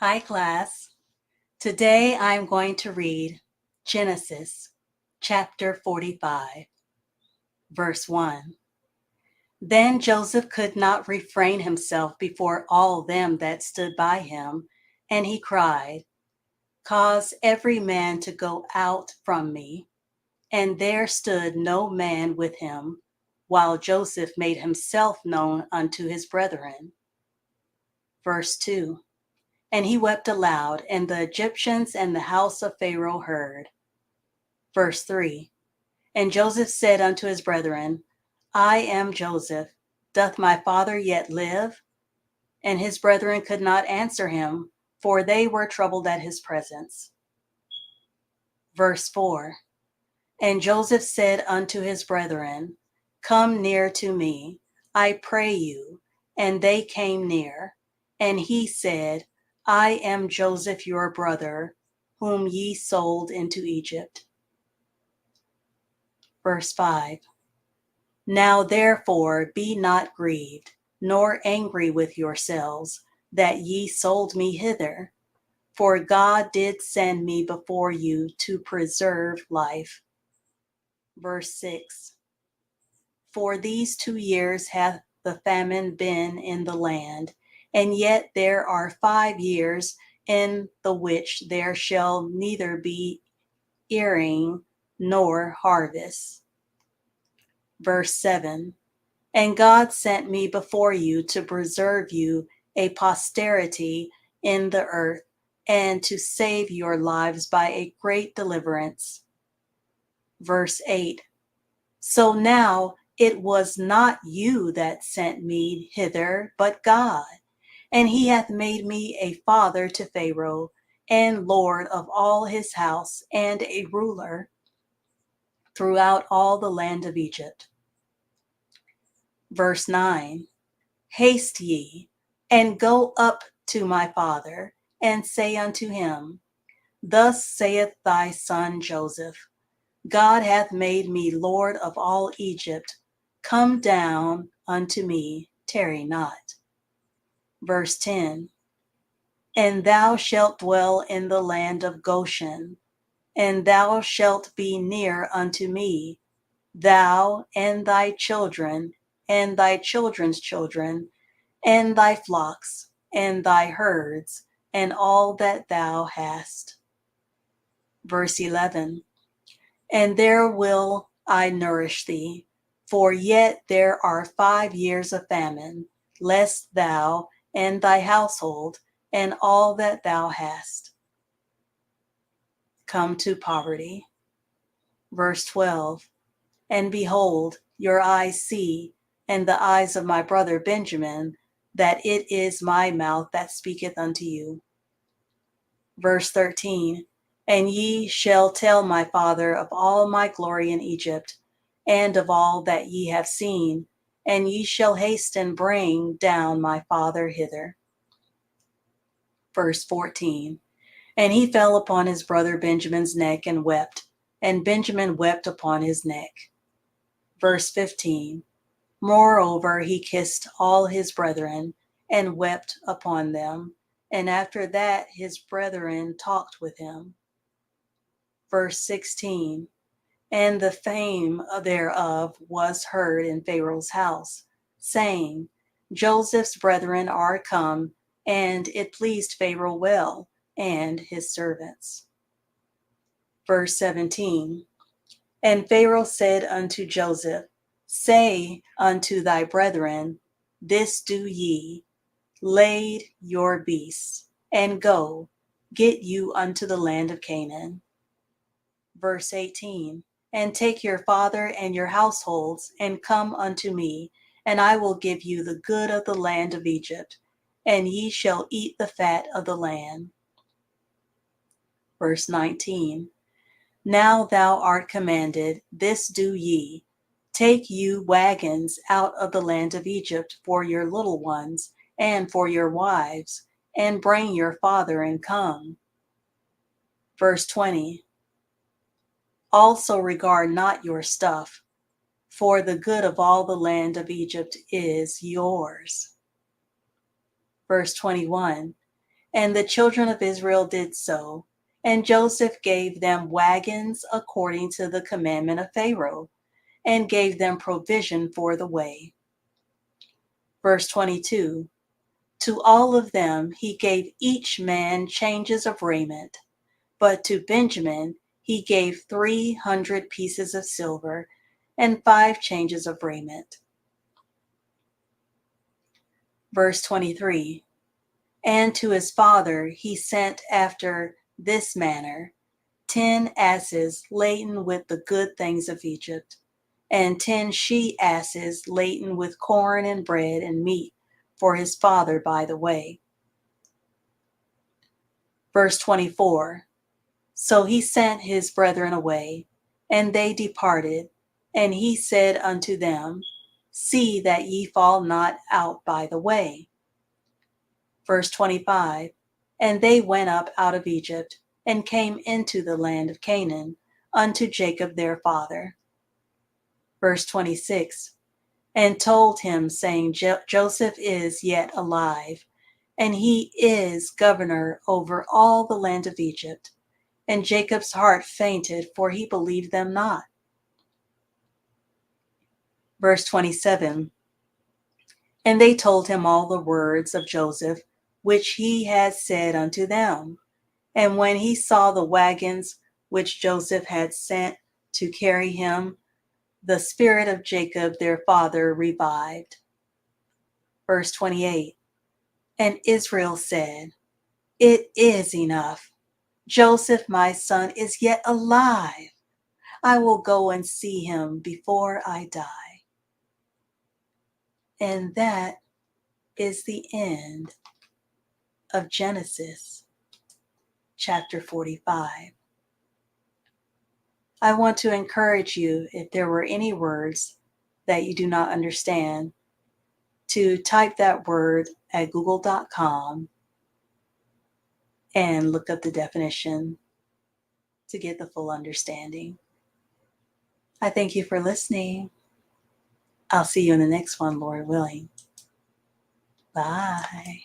Hi class. Today I'm going to read Genesis chapter 45, verse 1. Then Joseph could not refrain himself before all them that stood by him, and he cried, "Cause every man to go out from me." And there stood no man with him, while Joseph made himself known unto his brethren. Verse 2. And he wept aloud, and the Egyptians and the house of Pharaoh heard. Verse 3. And Joseph said unto his brethren, I am Joseph. Doth my father yet live? And his brethren could not answer him, for they were troubled at his presence. Verse 4. And Joseph said unto his brethren, Come near to me, I pray you. And they came near. And he said, I am Joseph your brother, whom ye sold into Egypt. Verse 5. Now therefore be not grieved, nor angry with yourselves, that ye sold me hither. For God did send me before you to preserve life. Verse 6. For these 2 years hath the famine been in the land, and yet there are 5 years in the which there shall neither be earing nor harvest. Verse 7. And God sent me before you to preserve you a posterity in the earth, and to save your lives by a great deliverance. Verse 8. So now it was not you that sent me hither, but God. And he hath made me a father to Pharaoh, and Lord of all his house, and a ruler throughout all the land of Egypt. Verse 9. Haste ye, and go up to my father, and say unto him, Thus saith thy son Joseph, God hath made me Lord of all Egypt. Come down unto me, tarry not. Verse 10. And thou shalt dwell in the land of Goshen, and thou shalt be near unto me, thou and thy children, and thy children's children, and thy flocks, and thy herds, and all that thou hast. Verse 11. And there will I nourish thee, for yet there are 5 years of famine, lest thou and thy household and all that thou hast come to poverty. Verse 12. And behold, your eyes see, and the eyes of my brother Benjamin, that it is my mouth that speaketh unto you. Verse 13. And ye shall tell my father of all my glory in Egypt, and of all that ye have seen, and ye shall haste and bring down my father hither. Verse 14. And he fell upon his brother Benjamin's neck and wept, and Benjamin wept upon his neck. Verse 15. Moreover, he kissed all his brethren, and wept upon them, and after that his brethren talked with him. Verse 16. And the fame thereof was heard in Pharaoh's house, saying, Joseph's brethren are come, and it pleased Pharaoh well, and his servants. Verse 17. And Pharaoh said unto Joseph, Say unto thy brethren, This do ye, lade your beasts, and go, get you unto the land of Canaan. Verse 18. And take your father and your households, and come unto me, and I will give you the good of the land of Egypt, and ye shall eat the fat of the land. Verse 19. Now thou art commanded, this do ye, take you wagons out of the land of Egypt for your little ones, and for your wives, and bring your father and come. Verse 20. Also regard not your stuff, for the good of all the land of Egypt is yours. Verse 21. And the children of Israel did so. And Joseph gave them wagons according to the commandment of Pharaoh, and gave them provision for the way. Verse 22, to all of them he gave each man changes of raiment, but to Benjamin he gave 300 pieces of silver and 5 changes of raiment. Verse 23, and to his father he sent after this manner 10 asses laden with the good things of Egypt, and 10 she-asses laden with corn and bread and meat for his father by the way. Verse 24, so he sent his brethren away, and they departed, and he said unto them, see that ye fall not out by the way. Verse 25, and they went up out of Egypt, and came into the land of Canaan, unto Jacob their father. Verse 26, and told him, saying, Joseph is yet alive, and he is governor over all the land of Egypt. And Jacob's heart fainted, for he believed them not. Verse 27, and they told him all the words of Joseph, which he had said unto them. And when he saw the wagons which Joseph had sent to carry him, the spirit of Jacob their father revived. Verse 28, and Israel said, it is enough. Joseph my son is yet alive. I will go and see him before I die. And that is the end of Genesis chapter 45. I want to encourage you, if there were any words that you do not understand, to type that word at google.com and look up the definition to get the full understanding. I thank you for listening. I'll see you in the next one, Lord willing. Bye.